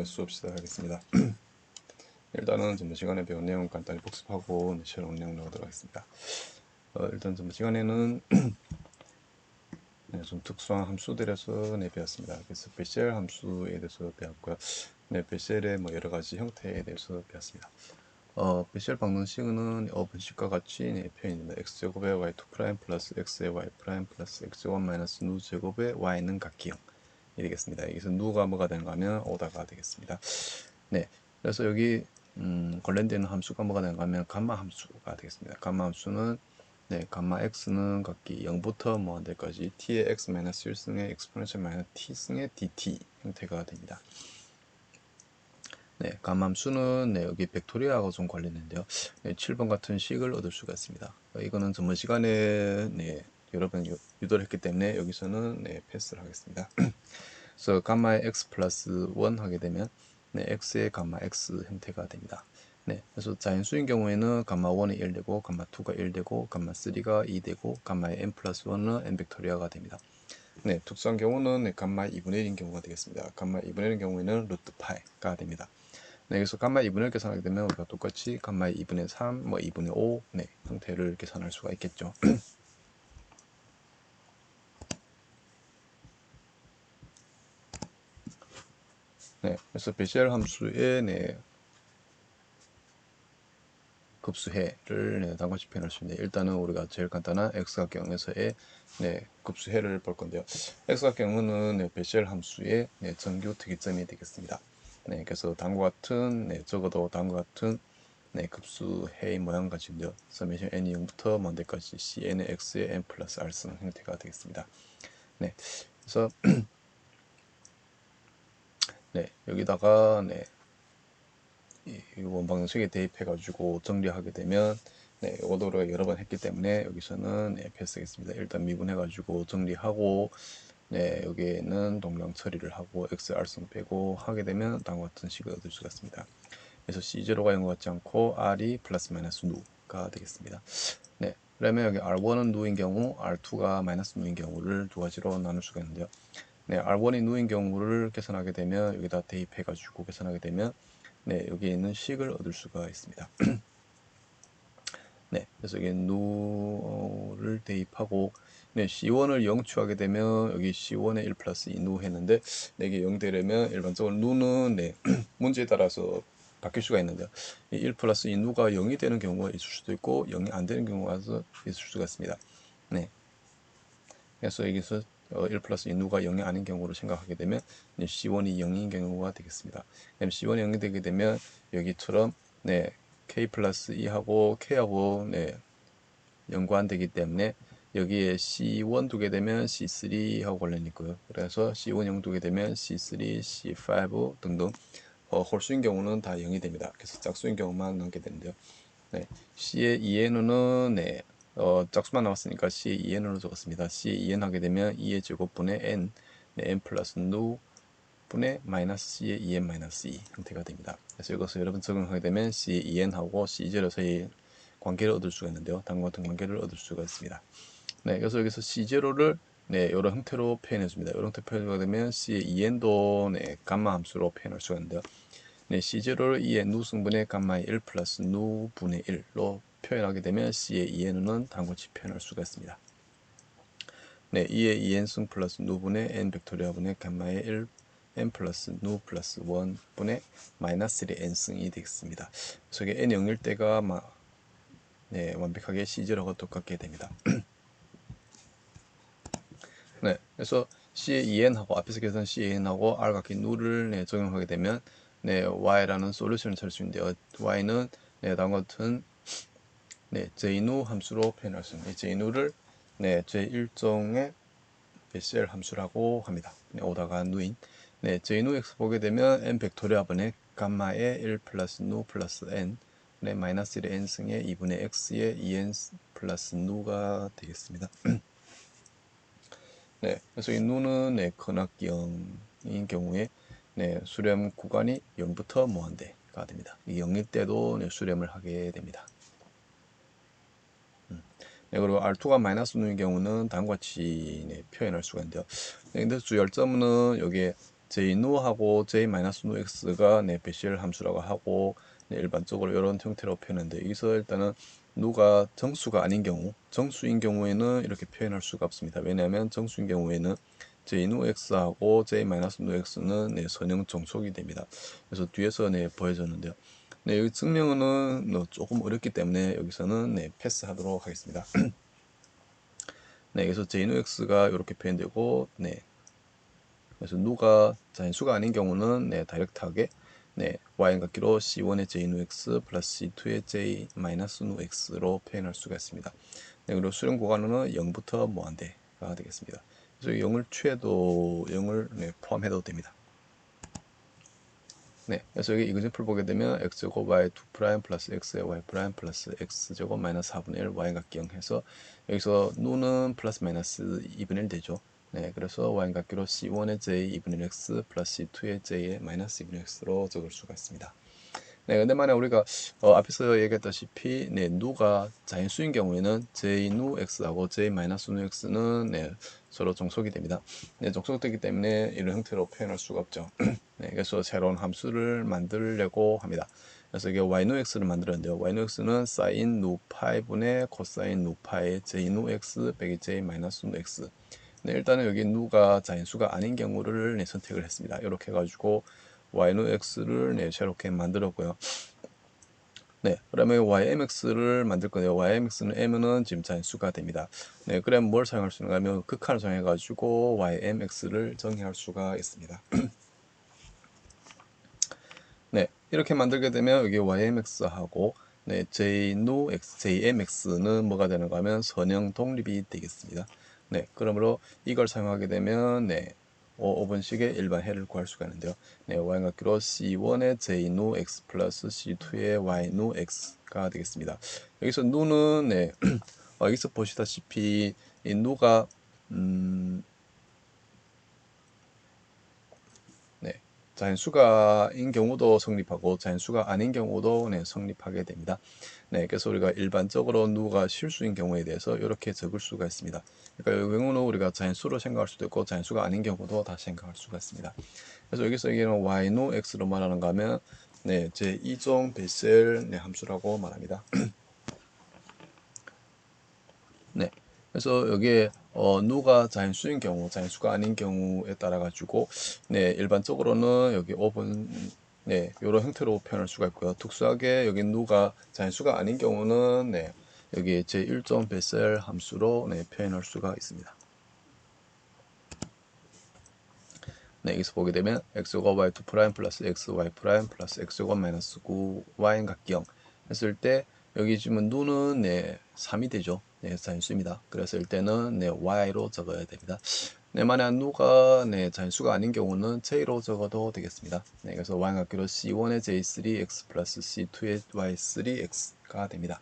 수업 시작하겠습니다. 일단은 전부 시간에 배운 내용 간단히 복습하고 새로운 내용 나오도록 하겠습니다. 일단 전부 시간에는 좀 특수한 함수들에 대해서 배웠습니다. 그래서 베셀 함수에 대해서 배웠고요. 베셀의 여러 가지 형태에 대해서 배웠습니다. 베셀 방정식은 번식과 같이 표현입니다. x제곱의 y2' 플러스 x의 y' 플러스 x1 마이너스 누 제곱의 y는 같기 0 이 되겠습니다. 여기서 누가 뭐가 되는가 하면 오다가 되겠습니다. 그래서 여기 관련되는 함수가 뭐가 되는가 하면 감마 함수가 되겠습니다. 감마 함수는 감마 x는 각기 0부터 무한대까지 t의 x-1승의 exponential 마이너스 t승의 dt 형태가 됩니다. 감마 함수는 여기 벡토리아하고 좀 관련된데요. 7번 같은 식을 얻을 수가 있습니다. 이거는 전번 시간에 여러 번 유도를 했기 때문에 여기서는 패스를 하겠습니다. 그래서 감마의 x 플러스 1 하게 되면 x의 감마 x 형태가 됩니다. 그래서 자연수인 경우에는 감마 1이 1 되고 감마 2가 1 되고 감마 3가 2 되고 감마의 n 플러스 1은 n 벡토리아가 됩니다. 특수한 경우는 감마 2분의 1인 경우가 되겠습니다. 감마 2분의 1인 경우에는 루트 파이가 됩니다. 그래서 감마 2분의 1 계산하게 되면 우리가 똑같이 감마 2분의 3, 2분의 5 형태를 계산할 수가 있겠죠. 그래서 베셀 함수의 급수해를 다같이 표현할 수 있는데, 일단은 우리가 제일 간단한 x각형에서의 급수해를 볼 건데요. x각형은 베셀 함수의 정규 특이점이 되겠습니다. 그래서 다음과 같은 적어도 다음과 같은 급수해의 모양 가진데요. 서메이션 n이 0부터 먼데까지 cn의 x의 n 플러스 r승 형태가 되겠습니다. 그래서 여기다가 이 원방정식에 대입해가지고 정리하게 되면 이것도 우리가 여러 번 했기 때문에 여기서는 패스하겠습니다. 일단 미분해가지고 정리하고 여기에는 동량 처리를 하고 xr승 빼고 하게 되면 다음과 같은 식을 얻을 수가 있습니다. 그래서 c0가 0 같지 않고 r이 플러스 마이너스 누가 되겠습니다. 그러면 여기 r1은 누인 경우, r2가 마이너스 누인 경우를 두 가지로 나눌 수가 있는데요. r1이 누인 경우를 계산하게 되면 여기다 대입해가지고 계산하게 되면 여기에 있는 식을 얻을 수가 있습니다. 그래서 여기 누를 대입하고 C1을 0 취하게 되면 여기 C1에 1 플러스 2 누 했는데 이게 0 되려면 일반적으로 누는 문제에 따라서 바뀔 수가 있는데요. 1 플러스 2 누가 0이 되는 경우가 있을 수도 있고 0이 안 되는 경우가 있을 수가 있습니다. 그래서 여기서 1 플러스 2 누가 0이 아닌 경우를 생각하게 되면 C1이 0인 경우가 되겠습니다. 그럼 C1이 0이 되게 되면 여기처럼 K 플러스 2하고 K하고 연관되기 때문에 여기에 C1 두게 되면 C3하고 관련이 있고요. 그래서 C1 0 두게 되면 C3, C5 등등 홀수인 경우는 다 0이 됩니다. 그래서 짝수인 경우만 남게 되는데요. C의 2n은 짝수만 나왔으니까 C의 2n으로 적었습니다. C의 2n 하게 되면 2의 제곱분의 n, n 플러스 누 분의 마이너스 C의 2n 마이너스 2 형태가 됩니다. 그래서 이것을 여러분 적용하게 되면 C의 2n하고 C0 사이의 관계를 얻을 수가 있는데요. 다음과 같은 관계를 얻을 수가 있습니다. 그래서 여기서 C0를 이런 형태로 표현해 줍니다. 이런 형태 표현하게 되면 C의 2n도 감마 함수로 표현할 수가 있는데요. C0를 2의 누승분의 감마의 1 플러스 누분의 1로 표현하게 되면 C의 2n은 다음같이 표현할 수가 있습니다. 2의 2n승 플러스 누분의 n 벡토리아 분의 감마의 1 n 플러스 누 플러스 1 분의 마이너스 1의 n승이 되겠습니다. 그래서 이게 n 0일 때가 완벽하게 C0하고 똑같게 됩니다. 그래서 C의 2n하고 앞에서 계산 CN하고 R 각기 누를 적용하게 되면 Y라는 솔루션을 찾을 수 있는데요. Y는 다음과 같은 J누 함수로 표현할 수 있는 J누를 제1종의 베셀 함수라고 합니다. 오다가 누인 J누 X 보게 되면 n 벡토리아 분의 감마의 1 플러스 누 플러스 n 마이너스 1의 n승의 2분의 x의 2n 플러스 누가 되겠습니다. 그래서 이 누는 근학경인 경우에 수렴 구간이 0부터 무한대가 됩니다. 이 0일 때도 수렴을 하게 됩니다. 그리고 R2가 마이너스 누인 경우는 다음과 같이 표현할 수가 있는데요. 근데 주열점은 여기에 j 누하고 j 마이너스 누 x가 네, 배시열 함수라고 하고 네, 일반적으로 이런 형태로 표현하는데 여기서 일단은 누가 정수가 아닌 경우, 정수인 경우에는 이렇게 표현할 수가 없습니다. 왜냐하면 정수인 경우에는 j 누 x하고 j 마이너스 누 x는 네, 선형 정속이 됩니다. 그래서 뒤에서 네, 보여줬는데요. 네, 여기 증명은 조금 어렵기 때문에 여기서는 네, 패스하도록 하겠습니다. 네, 그래서 j 누 x가 이렇게 표현되고, 네, 그래서 누가 자연수가 아닌 경우는 네, 다이렉트하게 네, y는 같기로 c1의 j 누 x 플러스 c2의 j 마이너스 누 x로 표현할 수가 있습니다. 네, 그리고 수렴 구간은 0부터 무한대가 되겠습니다. 그래서 0을 취해도 0을 네, 포함해도 됩니다. 네, 그래서 여기 이그젠플 보게 되면 x제곱 y 2' 플러스 x의 y' 플러스 x제곱 마이너스 4분의 1 y 같기 0 해서 여기서 누는 플러스 마이너스 2분의 1 되죠. 네, 그래서 y 같기로 c1의 j 2분의 1 x 플러스 c2의 j의 마이너스 2분의 x로 적을 수가 있습니다. 네, 근데 만약 우리가 앞에서 얘기했다시피 네, 누가 자연수인 경우에는 j 누 x하고 j 마이너스 누 x는 네, 서로 정속이 됩니다. 네, 정속되기 때문에 이런 형태로 표현할 수가 없죠. 네, 그래서 새로운 함수를 만들려고 합니다. 그래서 이게 y 누 x를 만들었는데요. y 누 x는 sin 누 파이분의 코사인 누 파의 j 누 x 빼기 j 마이너스 누 x. 네, 일단은 여기 누가 자연수가 아닌 경우를 네, 선택을 했습니다. 이렇게 해가지고 y는 x를 네, 새롭게 만들었고요. 네, 그러면 ymx를 만들 건데요. ymx는 m은 지금 자연수가 됩니다. 네, 그럼 뭘 사용할 수 있는가 하면 극한을 사용해가지고 ymx를 정의할 수가 있습니다. 네, 이렇게 만들게 되면 여기 ymx하고 네, j누 x, jmx는 뭐가 되는가 하면 선형 독립이 되겠습니다. 네, 그러므로 이걸 사용하게 되면 네, 5번식의 일반 해를 구할 수가 있는데요. 네, y는 같기로 c1의 j누 x 플러스 c2의 y누 x가 되겠습니다. 여기서 누는 네, 여기서 보시다시피 이 누가 네, 자연수가인 경우도 성립하고 자연수가 아닌 경우도 네, 성립하게 됩니다. 네, 그래서 우리가 일반적으로 누가 실수인 경우에 대해서 이렇게 적을 수가 있습니다. 그러니까 이 경우는 우리가 자연수로 생각할 수도 있고 자연수가 아닌 경우도 다 생각할 수가 있습니다. 그래서 여기서 얘기하는 y노 x로 말하는가 하면 네, 제 2종 베셀 네, 함수라고 말합니다. 네. 그래서 여기에 누가 자연수인 경우, 자연수가 아닌 경우에 따라 가지고 네, 일반적으로는 여기 5번 네, 이런 형태로 표현할 수가 있고요. 특수하게 여기 누가 자연수가 아닌 경우는 네, 여기 제1점 베셀 함수로 네, 표현할 수가 있습니다. 네, 여기서 보게 되면 x가 y2' 플러스 xy' 플러스 x가 마이너스 9y 같기 0 했을 때 여기 지금 누는 네, 3이 되죠. 네, 자연수입니다. 그래서 일때는 네, y로 적어야 됩니다. 네, 만약 누가 네, 자연수가 아닌 경우는 j로 적어도 되겠습니다. 네, 그래서 y 같기로 c1의 j3x 플러스 c2의 y3x가 됩니다.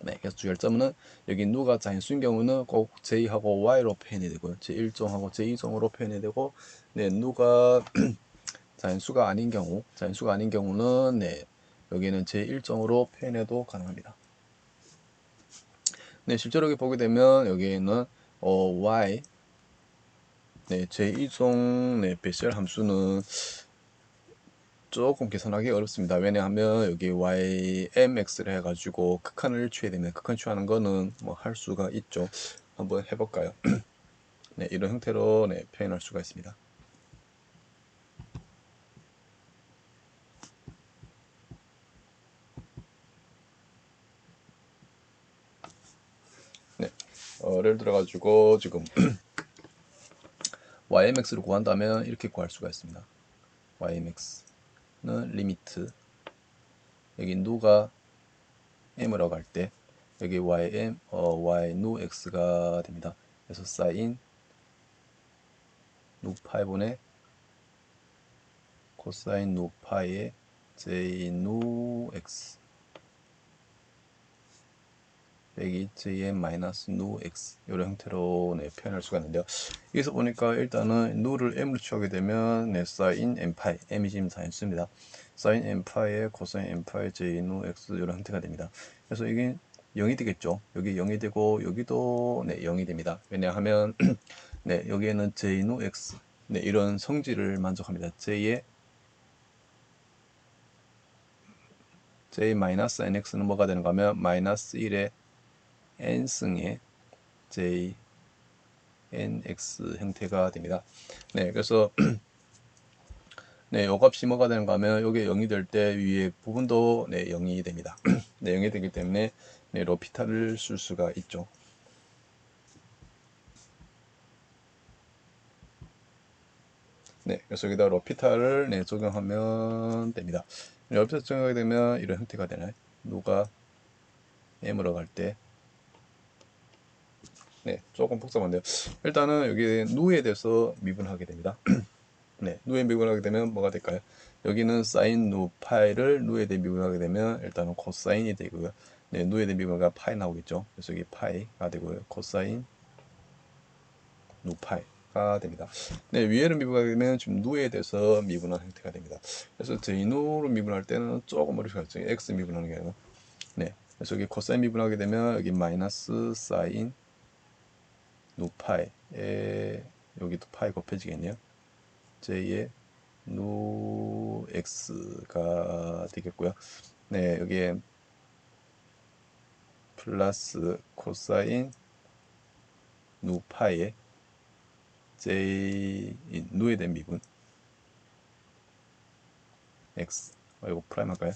네, 그래서 주결점은 여기 누가 자연수인 경우는 꼭 j하고 y로 표현이 되고요. 제1종하고 제2종으로 표현이 되고 네, 누가 자연수가 아닌 경우는 네, 여기는 제1종으로 표현해도 가능합니다. 네, 실제로 여기 보게 되면 여기에는 y 네, 제2종 네, 베셀 함수는 조금 계산하기 어렵습니다. 왜냐하면 여기 ymx를 해가지고 극한을 취해야 되면 극한 취하는 거는 뭐 할 수가 있죠. 한번 해볼까요? 네, 이런 형태로 네, 표현할 수가 있습니다. 네, 예를 들어가지고 지금 ymx를 구한다면 이렇게 구할 수가 있습니다. ymx는 리미트 여기 누가 m으로 갈 때 여기 y 누 x가 됩니다. 그래서 sin 누 파이분의 코사인 누 파이의 j 누 x 빼기 jm 마이너스 누 x 이런 형태로 네, 표현할 수가 있는데요. 여기서 보니까 일단은 누를 m으로 취하게 되면 네, sin m 파이 m이 지금 자연수입니다. sin m 파이의 코사인 m 파이 j 누 x 이런 형태가 됩니다. 그래서 이게 0이 되겠죠. 여기 0이 되고 여기도 네, 0이 됩니다. 왜냐하면 네, 여기에는 j 누 x 네, 이런 성질을 만족합니다. J의 J-nx는 뭐가 되는가 하면 마이너스 1의 n승의 J nx 형태가 됩니다. 네, 그래서 네, 요 값이 뭐가 되는가 하면 요게 0이 될 때 위에 부분도 네, 0이 됩니다. 네, 0이 되기 때문에 네, 로피탈을 쓸 수가 있죠. 네, 그래서 여기다 로피탈을 네, 적용하면 됩니다. 로피탈 적용하게 되면 이런 형태가 되나요? 누가 m으로 갈 때 네, 조금 복잡한데요. 일단은 여기 누에 대해서 미분하게 됩니다. 네, 누에 미분하게 되면 뭐가 될까요? 여기는 사인 누 파이를 누에 대해 미분하게 되면 일단은 코사인이 되고요. 네, 누에 대해 미분하가 파이 나오겠죠. 그래서 여기 파이가 되고요. 코사인 누 파이가 됩니다. 네, 위에를 미분하게 되면 지금 누에 대해서 미분한 형태가 됩니다. 그래서 저희 누로 미분할 때는 조금 어렵게 하죠. x 미분하는 게 아니고. 네, 그래서 여기 코사인 미분하게 되면 여기 마이너스 사인 누 파이에 여기도 파이 곱해지겠네요. j의 누 x가 되겠고요. 네, 여기에 플러스 코사인 누 파이에 j 누에 대한 미분 x 이거 프라임 할까요?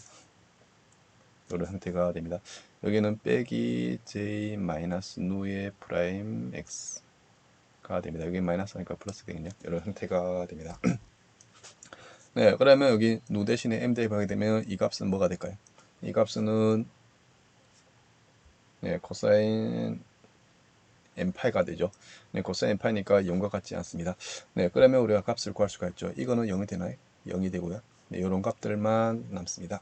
이런 형태가 됩니다. 여기는 빼기 j 마이너스 누의 프라임 x가 됩니다. 여기 마이너스 하니까 플러스 되겠네요. 이런 형태가 됩니다. 네, 그러면 여기 누 대신에 m 대입하게 되면 이 값은 뭐가 될까요? 이 값은 네, 코사인 n파이가 되죠. 네, 코사인 n파이니까 0과 같지 않습니다. 네, 그러면 우리가 값을 구할 수가 있죠. 이거는 0이 되나요? 0이 되고요. 네, 이런 값들만 남습니다.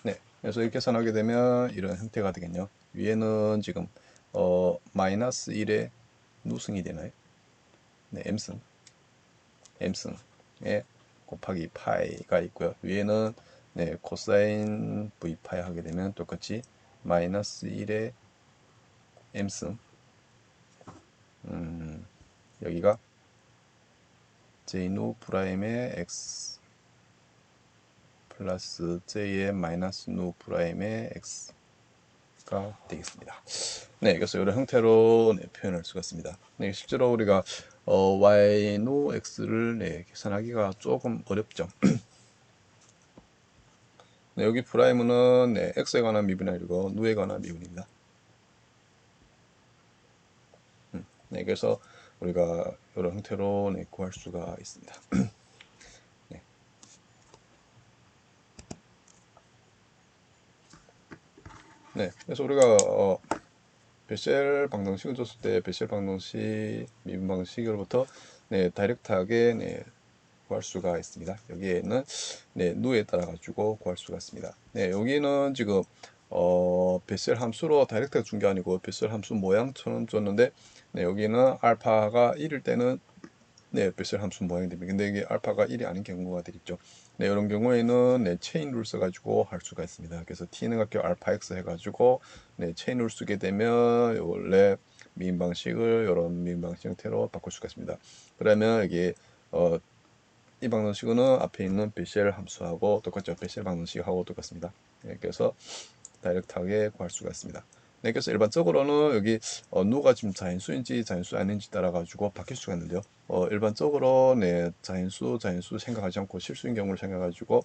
네, 그래서 이렇게 계산하게 되면 이런 형태가 되겠네요. 위에는 지금 마이너스 1의 누승이 되나요? 네, m승에 곱하기 파이가 있고요. 위에는 네, 코사인 v 파이 하게 되면 똑같이 마이너스 1의 m승 여기가 j누 프라임의 x 플러스 j의 마이너스 누 프라임의 x가 되겠습니다. 네, 그래서 이런 형태로 네, 표현할 수가 있습니다. 네, 실제로 우리가 y누 x를 네, 계산하기가 조금 어렵죠. 네, 여기 프라임은 네, x에 관한 미분이 아니고 누에 관한 미분입니다. 네, 그래서 우리가 이런 형태로 네, 구할 수가 있습니다. 네. 네, 그래서 우리가 베셀 방정식을 줬을 때 베셀 방정식 미분 방식으로부터 네, 다이렉트하게 네, 구할 수가 있습니다. 여기에는 네, 누에 따라 가지고 구할 수가 있습니다. 네, 여기는 지금 베셀 함수로 다이렉트가 준 게 아니고 베셀 함수 모양처럼 줬는데 네, 여기는 알파가 1일 때는 네, 베셀 함수 모양이 됩니다. 근데 이게 알파가 1이 아닌 경우가 되겠죠. 네, 이런 경우에는 네, 체인 룰 써가지고 할 수가 있습니다. 그래서 t는 같게 알파 x 해가지고 네, 체인 룰 쓰게 되면 원래 미분 방식을 이런 미분 방식 형태로 바꿀 수가 있습니다. 그러면 이게 이 방정식은 앞에 있는 베셀 함수하고 똑같죠. 베셀 방정식하고 똑같습니다. 네, 그래서 다이렉트하게 구할 수가 있습니다. 네, 그래서 일반적으로는 여기 누가 지금 자연수인지 자연수 아닌지 따라 가지고 바뀔 수가 있는데요. 일반적으로 네, 자연수 생각하지 않고 실수인 경우를 생각가지고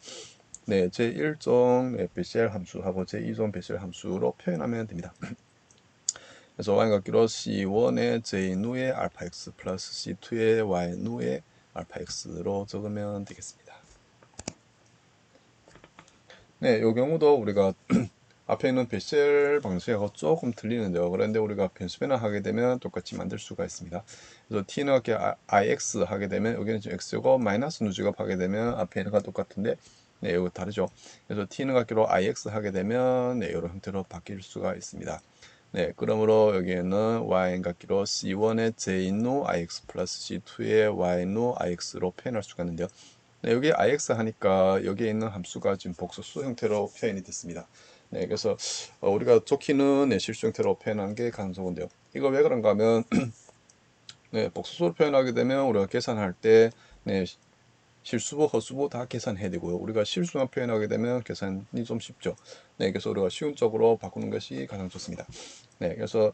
네, 제1종 네, 베셀 함수하고 제2종 베셀 함수로 표현하면 됩니다. 그래서 y 같기로 c1의 j 누의 알파 x 플러스 c2의 y 누의 알파 x로 적으면 되겠습니다. 네, 이 경우도 우리가 앞에 있는 베셀 방식하고 조금 틀리는데요. 그런데 우리가 변수 변환하게 되면 똑같이 만들 수가 있습니다. 그래서 t는 이렇게 ix 하게 되면 여기는 지금 x고 마이너스 누지급 하게 되면 앞에 있는 거 똑같은데 네, 이거 다르죠. 그래서 t는 같기로 ix 하게 되면 네, 이런 형태로 바뀔 수가 있습니다. 네, 그러므로 여기에는 y 같기로 c1의 j누 ix 플러스 c2의 y누 ix로 표현할 수가 있는데요. 네, 여기 ix 하니까 여기에 있는 함수가 지금 복소수 형태로 표현이 됐습니다. 네, 그래서 우리가 좋기는 네, 실수 형태로 표현한 게 가장 좋은데요. 이거 왜 그런가 하면 네, 복수수로 표현하게 되면 우리가 계산할 때 네, 실수보, 허수보 다 계산해야 되고요. 우리가 실수만 표현하게 되면 계산이 좀 쉽죠. 네, 그래서 우리가 쉬운 쪽으로 바꾸는 것이 가장 좋습니다. 네, 그래서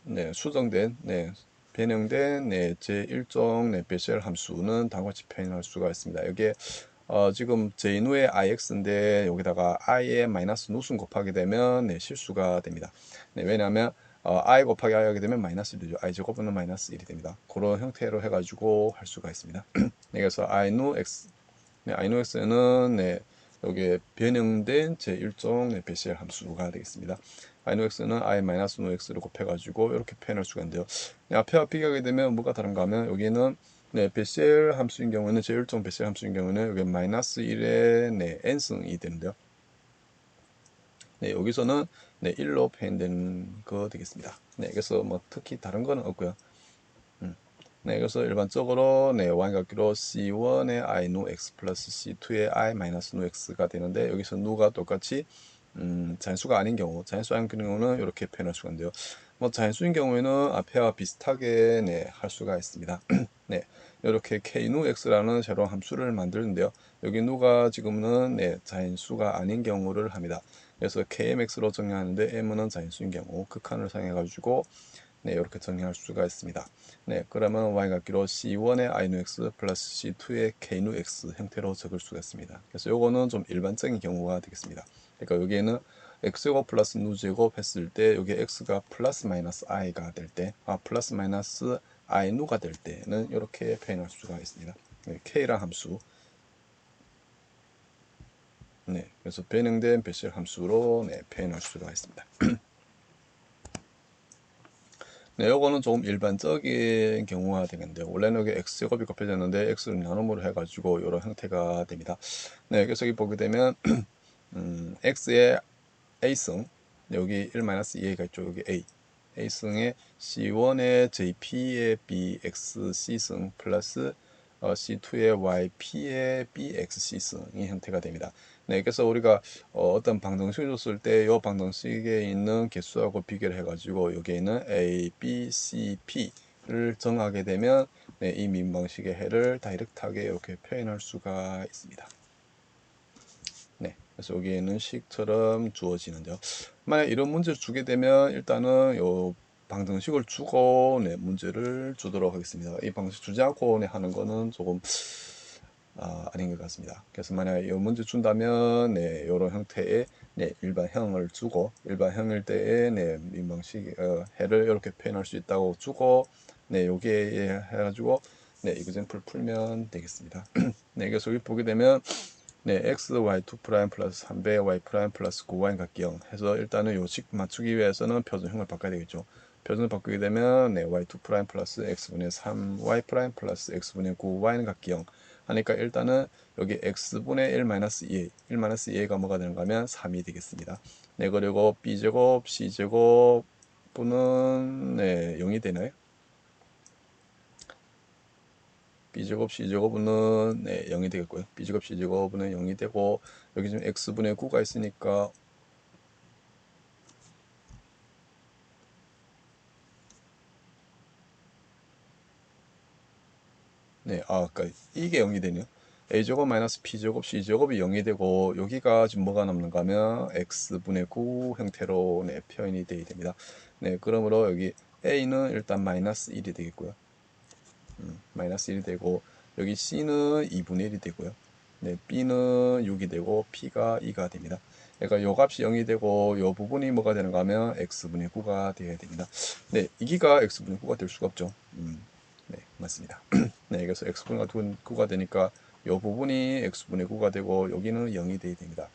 네, 수정된, 네, 변형된 네, 제1종 네, 베셀 함수는 다음과 같이 표현할 수가 있습니다. 여기에 지금 j-누의 ix인데 여기다가 i의 마이너스 누순 곱하게 되면 네, 실수가 됩니다. 네, 왜냐하면 i 곱하기 i 하게 되면 마이너스 1이죠. i 제곱은 마이너스 1이 됩니다. 그런 형태로 해가지고 할 수가 있습니다. 네, 그래서 i누 x, 네, i누 x는 네, 여기에 변형된 제1종 네, 베셀 함수가 되겠습니다. i누 x는 i 마이너스 누 x를 곱해가지고 이렇게 표현할 수가 있는데요. 네, 앞에와 비교하게 되면 뭐가 다른가 하면 여기는 네, 베셀 함수인 경우는 제1종 베셀 함수인 경우는 여기 마이너스 1의 네, n승이 되는데요. 네, 여기서는 네, 1로 표현되는 거 되겠습니다. 네, 그래서 뭐 특히 다른 거는 없고요. 네, 그래서 일반적으로 네, y값기로 c1의 i 누 x 플러스 c2의 i 마이너스 누 x가 되는데 여기서 누가 똑같이 자연수가 아닌 경우, 자연수 아닌 경우는 이렇게 표현할 수가 있는데요. 뭐 자연수인 경우에는 앞에와 비슷하게 네, 할 수가 있습니다. 네, 이렇게 k 누 x라는 새로운 함수를 만드는데요. 여기 누가 지금은 네, 자연수가 아닌 경우를 합니다. 그래서 kmx로 정의하는데 m은 자연수인 경우 극한을 사용해 가지고 네, 이렇게 정의할 수가 있습니다. 네, 그러면 y값기로 c1의 i 누 x 플러스 c2의 k 누 x 형태로 적을 수가 있습니다. 그래서 요거는 좀 일반적인 경우가 되겠습니다. 그러니까 여기에는 x제곱 플러스 누제곱 했을 때 여기 x가 플러스 마이너스 i가 될 때, 플러스 마이너스 i 누가 될 때는 이렇게 표현할 수가 있습니다. 네, k란 함수. 네, 그래서 변형된 베셀 함수로 네, 표현할 수가 있습니다. 네, 요거는 조금 일반적인 경우가 되겠는데요. 원래는 여기 x제곱이 곱해졌는데 x를 나눔으로 해가지고 이런 형태가 됩니다. 네, 그래서 여기 보게 되면 x의 a승, 여기 1-2a가 있죠. 여기 a승의 c1의 jp의 bxc승 플러스 c2의 yp의 bxc승이 형태가 됩니다. 네, 그래서 우리가 어떤 방정식을 줬을 때 이 방정식에 있는 개수하고 비교를 해가지고 여기에 있는 a, b, c, p를 정하게 되면 네, 이 민방식의 해를 다이렉트하게 이렇게 표현할 수가 있습니다. 네, 그래서 여기에는 식처럼 주어지는데요. 만약 이런 문제를 주게 되면 일단은 요 방정식을 주고 네, 문제를 주도록 하겠습니다. 이 방정식 주지 않고 네, 하는 거는 조금 아닌 것 같습니다. 그래서 만약 이 문제 준다면 네, 이런 형태의 네, 일반형을 주고 일반형일 때의 네, 민방식 해를 이렇게 표현할 수 있다고 주고 네, 여기에 해가지고 네, 이그젠플 풀면 되겠습니다. 네, 그래서 여기 보게 되면 네, x, y 2 프라임 플러스 3배 y 프라임 플러스 9y 같기 0 해서 일단은 요식 맞추기 위해서는 표준형을 바꿔야 되겠죠. 표준을 바꾸게 되면 네, y 2 프라임 플러스 x분의 3 y 프라임 플러스 x분의 9 y는 같기 0 하니까 일단은 여기 x분의 1 마이너스 2a 1 마이너스 2a가 뭐가 되는가 하면 3이 되겠습니다. 네, 그리고 b제곱 c제곱 분은 네, 0이 되나요? b제곱 c제곱은 네, 0이 되겠고요. b제곱 c제곱은 0이 되고 여기 지금 x분의 9가 있으니까 네, 그러니까 이게 0이 되네요. a제곱 마이너스 b제곱 c제곱이 0이 되고 여기가 지금 뭐가 남는가 하면 x분의 9 형태로 네, 표현이 되게 됩니다. 네, 그러므로 여기 a는 일단 마이너스 1이 되겠고요. 마이너스 1이 되고 여기 c는 2분의 1이 되고요. 네, b는 6이 되고 p가 2가 됩니다. 그러니까 요 값이 0이 되고 요 부분이 뭐가 되는가 하면 x분의 9가 되어야 됩니다. 네, 이기가 x분의 9가 될 수가 없죠. 네, 맞습니다. 네, 그래서 x분의 9가 되니까 요 부분이 x분의 9가 되고 여기는 0이 돼야 됩니다.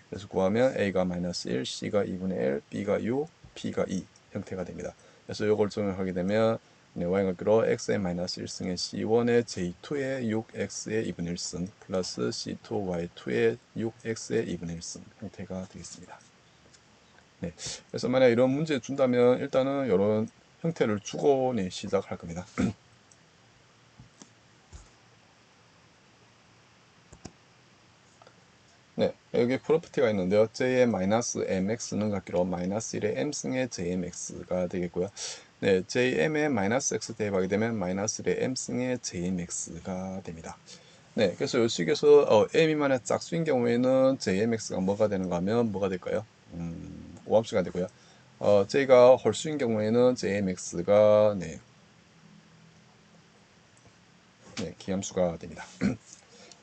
그래서 구하면 a가 마이너스 1, c가 2분의 1, b가 6, p가 2 형태가 됩니다. 그래서 이걸 정의하게 되면 네, y값으로 x의 마이너스 1승의 c1의 j2의 6x의 2분의 1승 플러스 c2 y2의 6x의 2분의 1승 형태가 되겠습니다. 네, 그래서 만약 이런 문제 준다면 일단은 이런 형태를 주고 네, 시작할 겁니다. 여기 프로퍼티가 있는데요. j의 마이너스 mx는 같기로 마이너스 1의 m승의 jmx가 되겠고요. 네, jm의 마이너스 x 대입하게 되면 마이너스 1의 m승의 jmx가 됩니다. 네, 그래서 이 식에서 m 미만의 짝수인 경우에는 jmx가 뭐가 되는가 하면 뭐가 될까요? 오함수가 되고요. j가 홀수인 경우에는 jmx가 네, 기함수가 됩니다.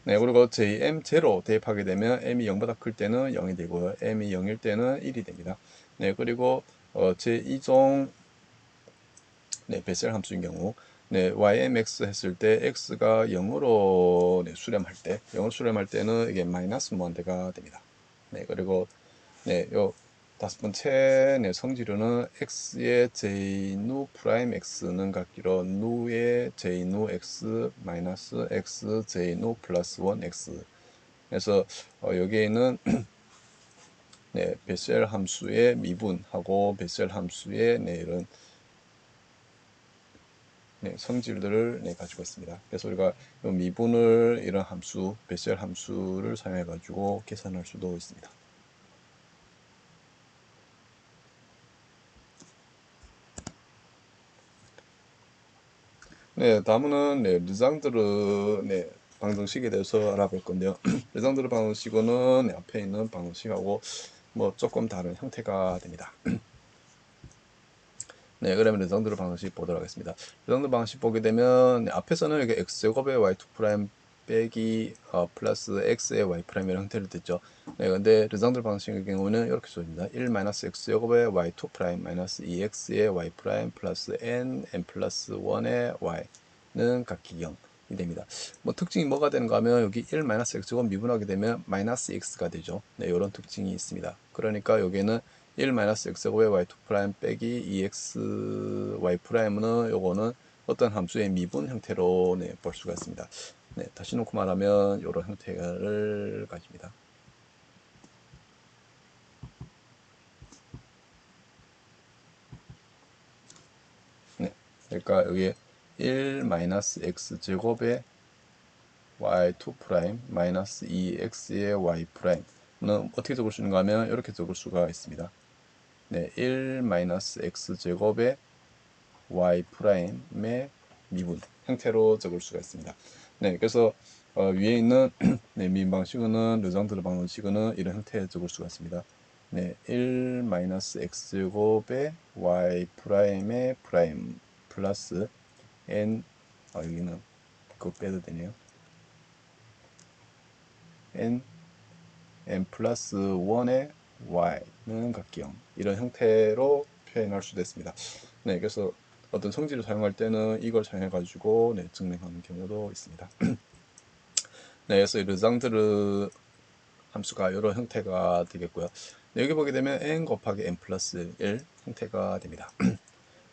네, 그리고 jm0 대입하게 되면 m이 0보다 클 때는 0이 되고요. m이 0일 때는 1이 됩니다. 네, 그리고 제2종 베셀 함수인 경우 ymx 했을 때 x가 0으로 수렴할 때 0으로 수렴할 때는 이게 마이너스 무한대가 됩니다. 네, 그리고 요 다섯 번째 성질료는 x의 j누 프라임 x는 같기로 누의 j누 x 마이너스 x j누 플러스 1 x. 그래서 여기에 있는 베셀 함수의 미분하고 베셀 함수의 이런 성질들을 가지고 있습니다. 그래서 우리가 이 미분을 이런 함수, 베셀 함수를 사용해 가지고 계산할 수도 있습니다. 네, 다음은 르장드르 방정식에 대해서 알아볼 건데요. 르장드르 방정식은 앞에 있는 방정식하고 뭐 조금 다른 형태가 됩니다. 네, 그러면 르장드르 방정식 보도록 하겠습니다. 르장드르 방정식 보게 되면 앞에서는 이게 x제곱의 y2' 빼기 플러스 x의 y'이라는 형태를 냈죠. 네, 근데 르장드르 방정식의 경우는 이렇게 써집니다. 1-x제곱의 y2' 마이너스 2x의 y' 플러스 n 플러스 1의 y는 각기 0이 됩니다. 뭐 특징이 뭐가 되는가 하면 여기 1-x제곱 미분하게 되면 마이너스 x가 되죠. 네, 이런 특징이 있습니다. 그러니까 여기에는 1-x제곱의 y2' 빼기 2x y'는 요거는 어떤 함수의 미분 형태로 볼 수가 있습니다. 네, 다시 놓고 말하면 이런 형태를 가집니다. 네, 그러니까 여기에 1-x제곱의 y2' 마이너스 2x의 y'는 어떻게 적을 수 있는가 하면 이렇게 적을 수가 있습니다. 네, 1-x제곱의 y'의 미분 형태로 적을 수가 있습니다. 네, 그래서 위에 있는 미분 방식은 르장드르 방정식은 이런 형태에 적을 수가 있습니다. 네, 1-x제곱의 y'의 프라임 플러스 n 여기는 그거 빼도 되네요. n 플러스 1의 y는 각기 0 이런 형태로 표현할 수도 있습니다. 네, 그래서 어떤 성질을 사용할 때는 이걸 사용해 가지고 증명하는 경우도 있습니다. 네, 그래서 르장드르 함수가 이런 형태가 되겠고요. 네, 여기 보게 되면 n 곱하기 n 플러스 1 형태가 됩니다.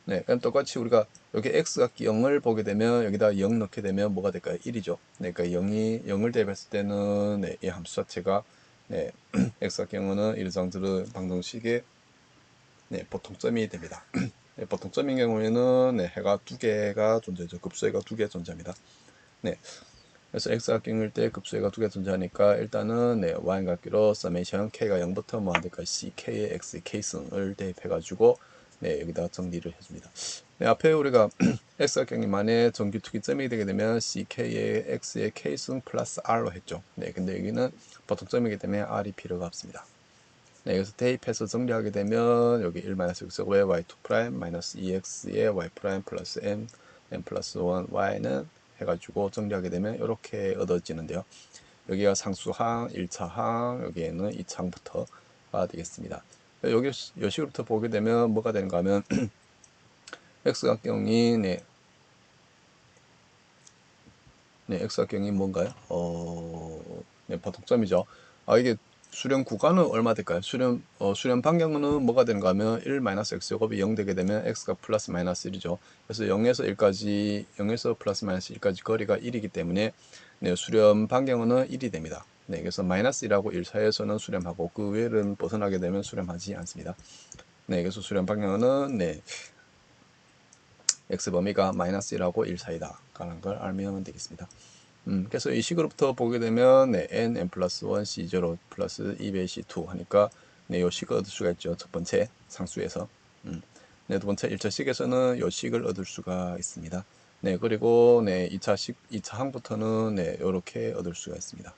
네, 그럼 똑같이 우리가 여기 x 각기 0을 보게 되면 여기다 0 넣게 되면 뭐가 될까요? 1이죠. 네, 그러니까 0을 대입했을 때는 이 함수 자체가 x 각기 0은 이 르장드르 방정식의 보통점이 됩니다. 보통점인 경우에는 해가 두 개가 존재하죠. 급수해가 두 개 존재합니다. 네, 그래서 x각형일 때 급수해가 두 개 존재하니까 일단은 y값기로 서메이션 k가 0부터 무한대까지 ck의 x k승을 대입해가지고 여기다 정리를 해줍니다. 네, 앞에 우리가 x각형만의 정규특이점이 되게 되면 ck의 x의 k승 플러스 r로 했죠. 네, 근데 여기는 보통점이기 때문에 r이 필요가 없습니다. 네, 여기서 대입해서 정리하게 되면 여기 1-x제곱의 y2' 마이너스 2x의 y' 플러스 n 플러스 1 y는 해가지고 정리하게 되면 이렇게 얻어지는데요. 여기가 상수항 1차항, 여기에는 2차항부터가 되겠습니다. 여기 여식으로부터 보게 되면 뭐가 되는가 하면 x각형이 x각형이 뭔가요? 보통점이죠. 이게 수렴 구간은 얼마 될까요? 수렴 반경은 뭐가 되는가 하면 1-x제곱이 0 되게 되면 x가 플러스 마이너스 1이죠. 그래서 0에서 1까지 0에서 플러스 마이너스 1까지 거리가 1이기 때문에 수렴 반경은 1이 됩니다. 네, 그래서 마이너스 1하고 1 사이에서는 수렴하고 그 외를 벗어나게 되면 수렴하지 않습니다. 네, 그래서 수렴 반경은 x 범위가 마이너스 1하고 1 사이다 라는 걸 알면 되겠습니다. 그래서 이 식으로부터 보게 되면 네, n 플러스 1 c0 플러스 2배 c2 하니까 네, 요 식을 얻을 수가 있죠. 첫 번째 상수에서. 네, 두 번째 1차식에서는 요 식을 얻을 수가 있습니다. 네, 그리고 네, 2차 항부터는 네, 요렇게 얻을 수가 있습니다.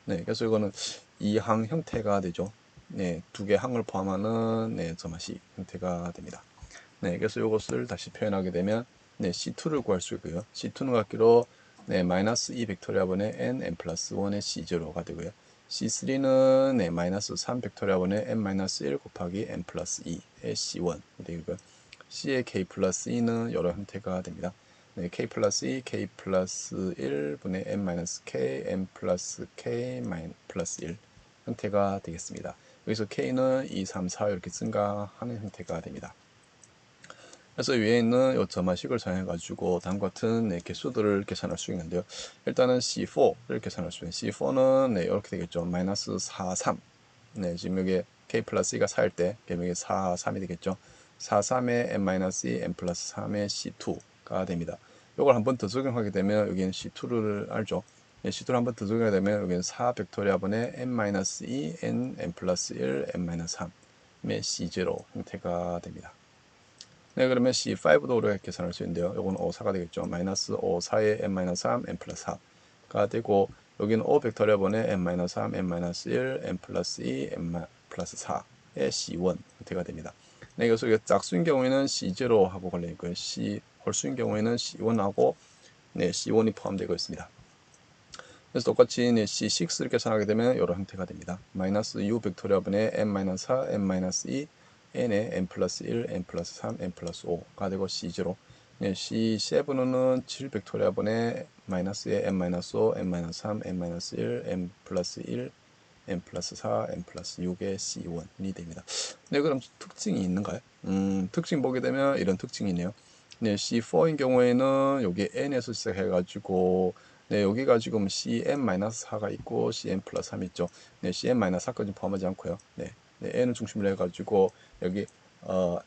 네, 그래서 이거는 이 항 형태가 되죠. 네, 두 개 항을 포함하는 네, 점화식 형태가 됩니다. 네, 그래서 이것을 다시 표현하게 되면 네, C2를 구할 수 있고요. C2는 같기로 네, 마이너스 2 벡토리아분의 n 플러스 1의 C0가 되고요. C3는 네, 마이너스 3 벡토리아분의 n 마이너스 1 곱하기 n 플러스 2의 C1이 되고요. C의 K 플러스 2는 여러 형태가 됩니다. 네, K 플러스 2, K 플러스 1분의 n 마이너스 K, n 플러스 K 플러스 1 형태가 되겠습니다. 여기서 K는 2, 3, 4 이렇게 증가하는 형태가 됩니다. 그래서 위에 있는 이 점화식을 사용해 가지고 다음과 같은 네, 개수들을 계산할 수 있는데요. 일단은 C4를 계산할 수 있는 C4는 네, 이렇게 되겠죠. 마이너스 4, 3. 네, 지금 여기 K 플러스 2가 4일 때 여기 4, 3이 되겠죠. 4, 3의 n 마이너스 2, n 플러스 3의 C2가 됩니다. 이걸 한번 더 적용하게 되면 여기는 C2를 알죠. 네, C2를 한번 더 적용하게 되면 여기는 4 벡토리아분의 n 마이너스 2, n 플러스 1, n 마이너스 3의 C0 형태가 됩니다. 네, 그러면 C5도 우리가 계산할 수 있는데요. 요건 5, 4가 되겠죠. 마이너스 5, 4의 n-3, n 플러스 4가 되고, 여기는 5 벡토리아분의 n-3, n-1, n 플러스 2, n 플러스 4의 C1 형태가 됩니다. 네, 그래서 이게 짝수인 경우에는 C0하고 걸려있고요. C 홀수인 경우에는 C1하고, 네, C1이 포함되고 있습니다. 그래서 똑같이 C6를 계산하게 되면 이런 형태가 됩니다. 마이너스 U 벡토리아분의 n-4, n-2, n의 n 플러스 1, n 플러스 3, n 플러스 5가 되고 C0. C7은 7 벡토리아분의 마이너스의 n-5, n-3, n-1, n 플러스 1, n 플러스 4, n 플러스 6의 C1이 됩니다. 네, 그럼 특징이 있는가요? 특징 보게 되면 이런 특징이 있네요. 네, C4인 경우에는 여기 n에서 시작해가지고 네, 여기가 지금 cn-4가 있고 cn 플러스 3이 있죠. 네, cn-4까지 포함하지 않고요. 네, 네, n을 중심으로 해가지고 여기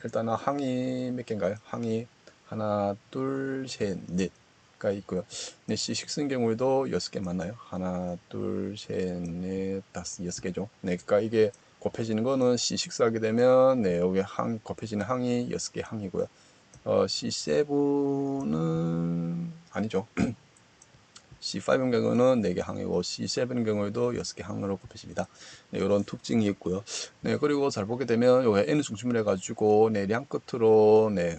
일단은 항이 몇 개인가요? 항이 하나, 둘, 셋, 넷가 있고요. 네, C6인 경우에도 6개 맞나요? 하나, 둘, 셋, 넷, 다섯, 6개죠. 네, 그러니까 이게 곱해지는 거는 C6 하게 되면 네, 여기 항 곱해지는 항이 6개 항이고요. C7은 아니죠. C5인 경우는 4개 항이고 C7인 경우에도 6개 항으로 곱해집니다. 네, 이런 특징이 있고요. 네, 그리고 잘 보게 되면 여기 n을 중심으로 해가지고 네, 량 끝으로 네,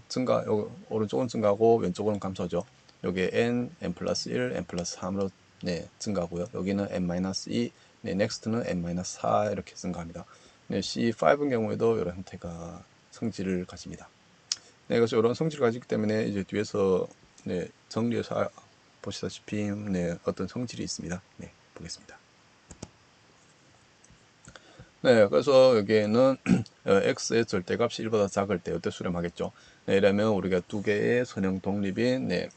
증가, 오른쪽은 증가하고 왼쪽은 감소죠. 여기 n 플러스 1, n 플러스 3으로 네, 증가하고요. 여기는 n-2, 네, next는 n-4 이렇게 증가합니다. 네, C5인 경우에도 이런 형태가 성질을 가집니다. 네, 그래서 이런 성질을 가지기 때문에 이제 뒤에서 네, 정리해서 보시다시피 네, 어떤 성질이 있습니다. 네, 보겠습니다. 네, 그래서 여기에는 x의 절대값이 1보다 작을 때 이때 수렴하겠죠. 네, 이러면 우리가 두 개의 선형 독립인 네,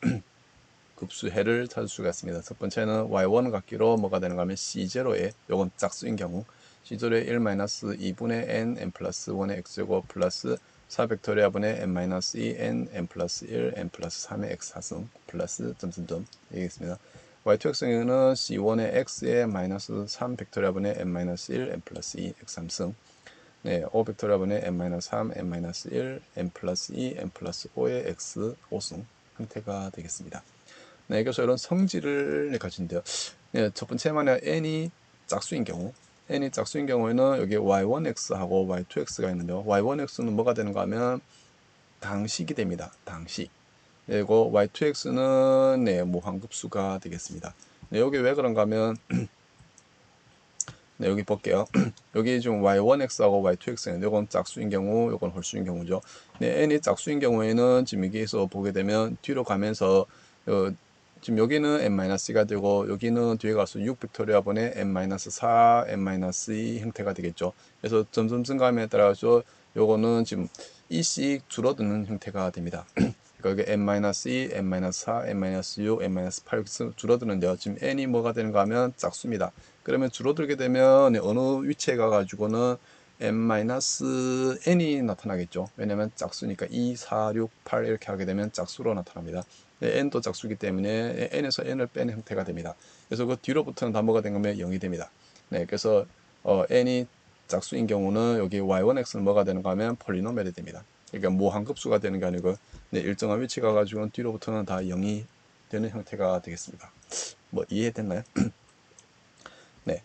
급수해를 찾을 수가 있습니다. 첫 번째는 y1 같기로 뭐가 되는가 하면 c0의 요건 짝수인 경우 c0의 1-2분의 n 플러스 1의 x제곱 플러스 4 벡토리아분의 n-2 n 플러스 1 n 플러스 3의 x 4승 플러스 점점점 되겠습니다. y2x는 c1의 x의 마이너스 3 벡토리아분의 n-1 n 플러스 2 x 3승 네, 5 벡토리아분의 n-3 n-1 n 플러스 2 n 플러스 5의 x 5승 형태가 되겠습니다. 네, 그래서 이런 성질을 가진대요. 네, 첫 번째만에 n이 짝수인 경우, n이 짝수인 경우에는 여기 y1x하고 y2x가 있는데요. y1x는 뭐가 되는가 하면 당식이 됩니다. 당식. 그리고 y2x는 네, 무한급수가 되겠습니다. 네, 여기 왜 그런가 하면 네, 여기 볼게요. 여기 지금 y1x하고 y2x인데 이건 짝수인 경우, 이건 홀수인 경우죠. 네, n이 짝수인 경우에는 지금 여기에서 보게 되면 뒤로 가면서 지금 여기는 n-가 되고 여기는 뒤에 가서 6 벡토리아분의 n-4, n-2 형태가 되겠죠. 그래서 점점 증가함에 따라서 요거는 지금 2씩 줄어드는 형태가 됩니다. 그러니까 여기 n-2, n-4, n-6, n-8 줄어드는데요. 지금 n이 뭐가 되는가 하면 짝수입니다. 그러면 줄어들게 되면 어느 위치에 가가지고는 n-n이 나타나겠죠. 왜냐면 짝수니까 2, 4, 6, 8 이렇게 하게 되면 짝수로 나타납니다. n도 짝수기 때문에 n에서 n을 뺀 형태가 됩니다. 그래서 그 뒤로부터는 다 뭐가 된 거면 0이 됩니다. 네, 그래서 n이 짝수인 경우는 여기 y1x는 뭐가 되는가 하면 폴리노멜이 됩니다. 그러니까 무한급수가 되는 게 아니고 네, 일정한 위치가 가지고 뒤로부터는 다 0이 되는 형태가 되겠습니다. 뭐 이해됐나요? 네.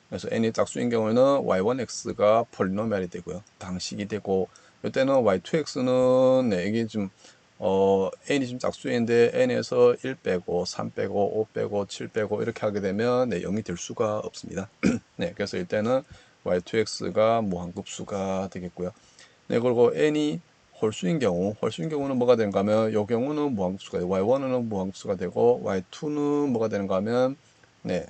그래서 n이 짝수인 경우에는 y1x가 폴리노멜이 되고요. 당식이 되고 이때는 y2x는 네, 이게 좀 n이 좀 짝수인데 n에서 1 빼고 3 빼고 5 빼고 7 빼고 이렇게 하게 되면 네, 0이 될 수가 없습니다. 네, 그래서 이때는 y2x가 무한급수가 되겠고요. 네, 그리고 n이 홀수인 경우는 뭐가 되는가 하면 이 경우는 무한급수가 되고 y1은 무한급수가 되고 y2는 뭐가 되는가 하면 네,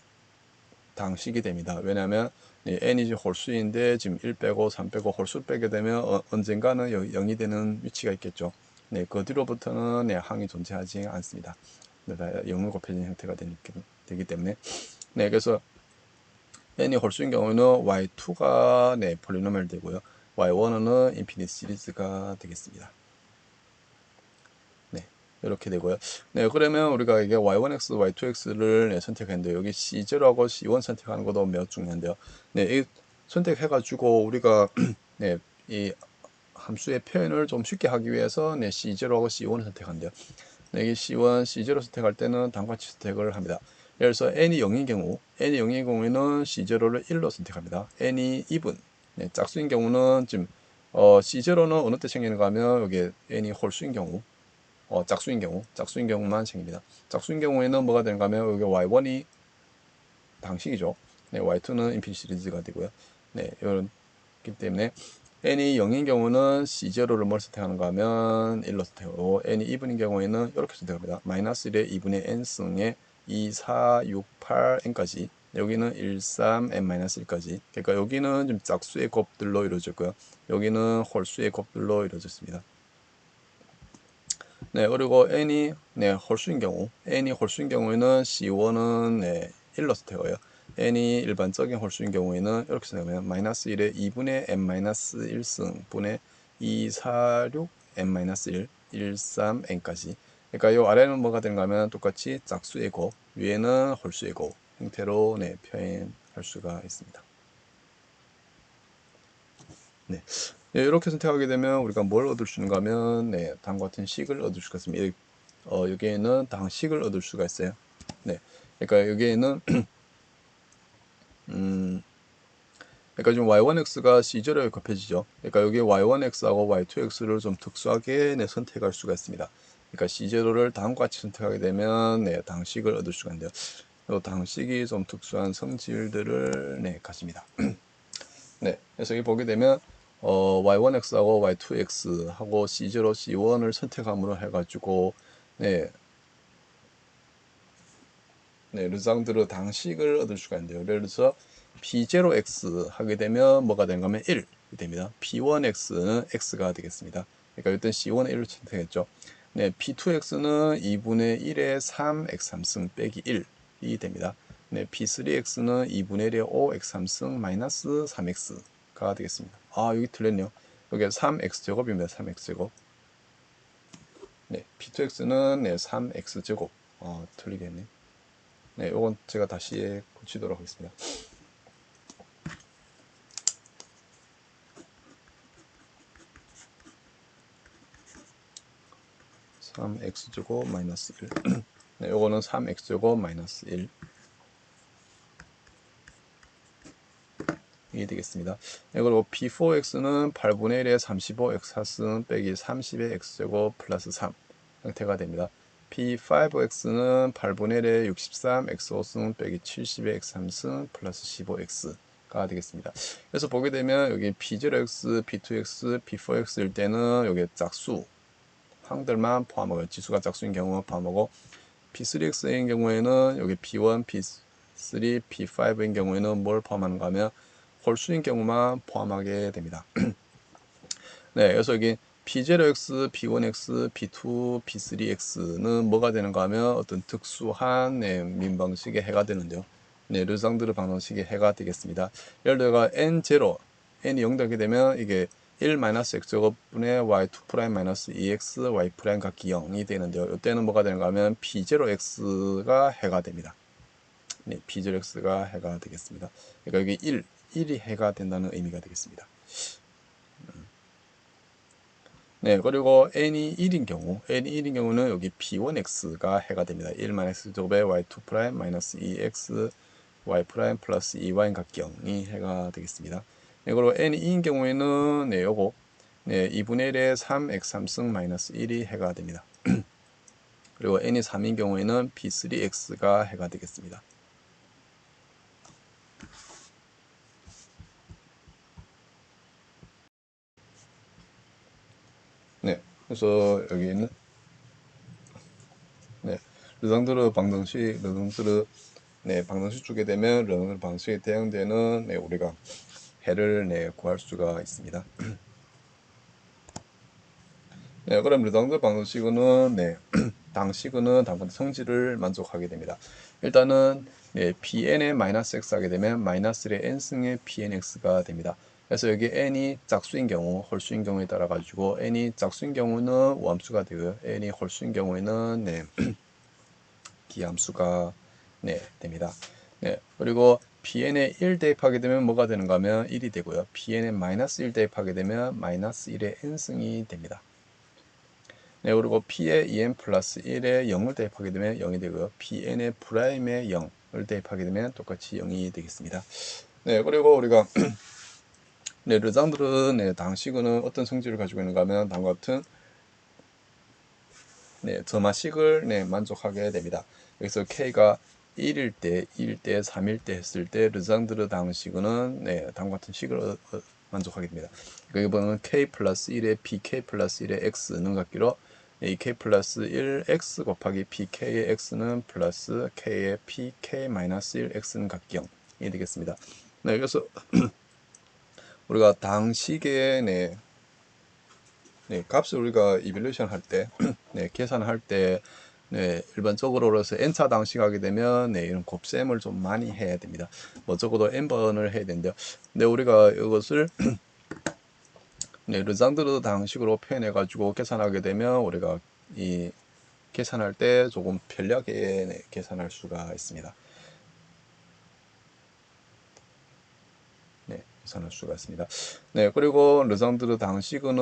당식이 됩니다. 왜냐하면 n이 홀수인데 지금 1 빼고 3 빼고 홀수를 빼게 되면 언젠가는 0이 되는 위치가 있겠죠. 네, 그 뒤로부터는 네, 항이 존재하지 않습니다. 네, 0을 곱해진 형태가 되기 때문에 네, 그래서 n이 홀수인 경우는 y2가 네, 폴리노멜 되고요. y1은 인피니트 시리즈가 되겠습니다. 네, 이렇게 되고요. 네, 그러면 우리가 이게 y1x, y2x를 네, 선택했는데 여기 c0하고 c1 선택하는 것도 매우 중요한데요. 네, 이 선택해가지고 우리가 네, 이 함수의 표현을 좀 쉽게 하기 위해서 네, c0하고 c1을 선택한대요. 네, 이 c1, c0 선택할 때는 다음과 같이 선택을 합니다. 예를 들어서 n이 0인 경우에는 c0를 1로 선택합니다. n이 even, 네, 짝수인 경우는 지금 c0는 어느 때 생기는가 하면 여기 n이 홀수인 경우, 짝수인 경우만 생깁니다. 짝수인 경우에는 뭐가 되는가 하면 여기 y1이 당식이죠. 네, y2는 인피니트 시리즈가 되고요. 네, 이렇기 때문에 n이 0인 경우는 c0를 뭘 선택하는가 하면 1로 선택하고 n이 2분인 경우에는 이렇게 선택합니다. 마이너스 1의 2분의 n승에 2, 4, 6, 8, n까지 여기는 1, 3, n-1까지 그러니까 여기는 좀 짝수의 곱들로 이루어졌고요. 여기는 홀수의 곱들로 이루어졌습니다. 네, 그리고 n이 네, 홀수인 경우에는 c1은 네, 1로 선택해요. n이 일반적인 홀수인 경우에는 이렇게 생각하면 마이너스 1의 2분의 n-1승 분의 2, 4, 6, n-1, 1, 3, n까지 그러니까 이 아래는 뭐가 되는가 하면 똑같이 짝수의 곱, 위에는 홀수의 곱 형태로 네, 표현할 수가 있습니다. 네. 네, 이렇게 선택하게 되면 우리가 뭘 얻을 수 있는가 하면 네, 다음과 같은 식을 얻을 수가 있습니다. 여기에는 당식을 얻을 수가 있어요. 네. 그러니까 여기에는 그러니까 지금 y1x가 c0에 곱해지죠. 그러니까 여기 y1x하고 y2x를 좀 특수하게 네, 선택할 수가 있습니다. 그러니까 c0를 다음과 같이 선택하게 되면 네, 당식을 얻을 수가 있는데요. 이 당식이 좀 특수한 성질들을 네, 가집니다. 네, 그래서 여기 보게 되면 y1x하고 y2x하고 c0, c1을 선택함으로 해가지고 네, 네, 르상드르 당식을 얻을 수가 있는데요. 예를 들어서 p0x 하게 되면 뭐가 되는가 하면 1이 됩니다. p1x는 x가 되겠습니다. 그러니까 이때 c1은 1을 선택했죠. 네, p2x는 2분의 1의 3x3승 빼기 1이 됩니다. 네, p3x는 2분의 1의 5x3승 마이너스 3x가 되겠습니다. 아, 여기 틀렸네요. 여기 3x제곱입니다. 3x제곱. 네, p2x는 네, 3x제곱. 틀리겠네. 네, 요건 제가 다시 고치도록 하겠습니다. 3x제곱 마이너스 1. 네, 요거는 3x제곱 마이너스 1. 이게 되겠습니다. 네, 그리고 p4x는 8분의 1에 35x4승 빼기 30의 x제곱 플러스 3 형태가 됩니다. p5x는 8분의 1에 63x5승 빼기 70의 x3승 플러스 15x가 되겠습니다. 그래서 보게 되면 여기 p0x, p2x, p4x일 때는 여기 짝수 항들만 포함하고 지수가 짝수인 경우 포함하고 p3x인 경우에는 여기 p1, p3, p5인 경우에는 뭘 포함하는가 하면 홀수인 경우만 포함하게 됩니다. 네, 그래서 여기 p0x, p1x, p2, p3x는 뭐가 되는가 하면 어떤 특수한 네, 민방식의 해가 되는데요. 네, 르상드르 방정식의 해가 되겠습니다. 예를 들어 n0 n이 0 되게 되면 이게 1-x제곱분의 y2' 2x y' 각기 0이 되는데요. 이때는 뭐가 되는가 하면 b0x가 해가 됩니다. 네, b0x가 해가 되겠습니다. 그러니까 여기 1이 해가 된다는 의미가 되겠습니다. 네, 그리고 n이 1인 경우는 여기 b1x가 해가 됩니다. 1-x제곱에 y2' 2x y' 플러스 2y 각기 0이 해가 되겠습니다. 네, 그리고 n이 2인 경우에는 네, 요거 네, 2분의 1에 3x 3승 마이너스 1이 해가 됩니다. 그리고 n이 3인 경우에는 b3x가 해가 되겠습니다. 네, 그래서 여기는 네, 르상드르 방정식, 네, 방정식 주게 되면 르상드르 방정식에 대응되는 네, 우리가 해를 네, 구할 수가 있습니다. 네, 그럼 르상드르 방정식은 네, 당식은 다음과 성질을 만족하게 됩니다. 일단은 네, bn의 마이너스 x 하게 되면 마이너스 1의 n승의 bnx가 됩니다. 그래서 여기 n이 짝수인 경우, 홀수인 경우에 따라 가지고 n이 짝수인 경우는 원함수가 되고요. n이 홀수인 경우에는 네, 기함수가 네, 됩니다. 네, 그리고 bn에 1 대입하게 되면 뭐가 되는가 하면 1이 되고요. bn에 마이너스 1 대입하게 되면 마이너스 1의 n승이 됩니다. 네, 그리고 p에 2n 플러스 1에 0을 대입하게 되면 0이 되고요. pn에 프라임에 0을 대입하게 되면 똑같이 0이 되겠습니다. 네, 그리고 우리가 네, 르상드르 네, 당식은 어떤 성질을 가지고 있는가 하면 다음과 같은 네, 점화식을 네, 만족하게 됩니다. 여기서 k가 1일 때, 2일 때, 3일 때 했을 때 르상드르 당식은 네, 다음과 같은 식을 만족하게 됩니다. 여기 보면 k 플러스 1에 bk 플러스 1의 x는 같기로 이 k 플러스 1 x 곱하기 bk의 x는 플러스 k의 pk 마이너스 1 x는 각기 0이 되겠습니다. 네, 그래서 우리가 당식의 네, 네, 값을 우리가 이밸루에이션 할 때, 네, 계산할 때, 네, 일반적으로서 n차 당식하게 되면 네, 이런 곱셈을 좀 많이 해야 됩니다. 뭐 적어도 n번을 해야 되는데요. 근데 우리가 이것을 네, 르상드르 당식으로 표현해 가지고 계산하게 되면 우리가 이 계산할 때 조금 편리하게 네, 계산할 수가 있습니다. 네, 계산할 수가 있습니다. 네, 그리고 르상드르 당식은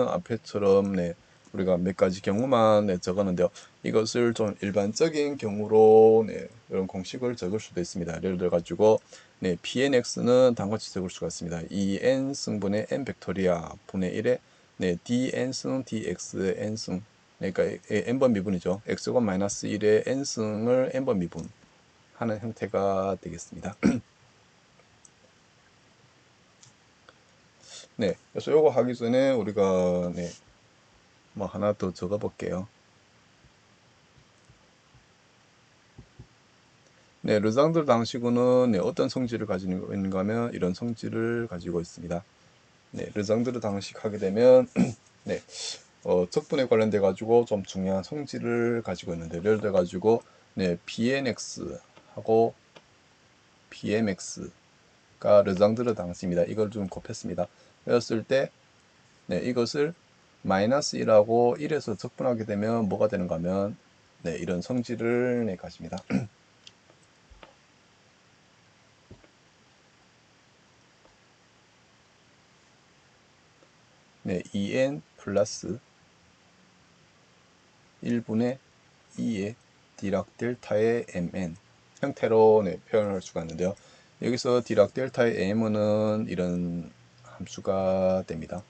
앞에처럼 네, 우리가 몇 가지 경우만 네, 적었는데요. 이것을 좀 일반적인 경우로 네, 이런 공식을 적을 수도 있습니다. 예를 들어 가지고 네, pnx는 다음과 같이 적을 수가 있습니다. 2n 승분의 n 벡토리아 분의 1에 네, dn승 dx n승 그러니까 n번 미분이죠. x건 마이너스 1의 n승을 n번 미분하는 형태가 되겠습니다. 네, 그래서 요거 하기 전에 우리가 네, 뭐 하나 더 적어 볼게요. 네, 르상드르 당식은 네, 어떤 성질을 가지고 있는가 하면 이런 성질을 가지고 있습니다. 네, 르상드르 당식 하게 되면 네, 적분에 관련돼 가지고 좀 중요한 성질을 가지고 있는데 예를 들어 가지고 네, bnx 하고 bmx가 르상드르 당식입니다. 이걸 좀 곱했습니다. 그랬을 때 네, 이것을 마이너스 1하고 1에서 적분하게 되면 뭐가 되는가 하면 네, 이런 성질을 네, 가집니다. 네, 2n 플러스 1분의 2의 디락 델타의 mn 형태로 네, 표현할 수가 있는데요. 여기서 디락 델타의 m은 이런 함수가 됩니다.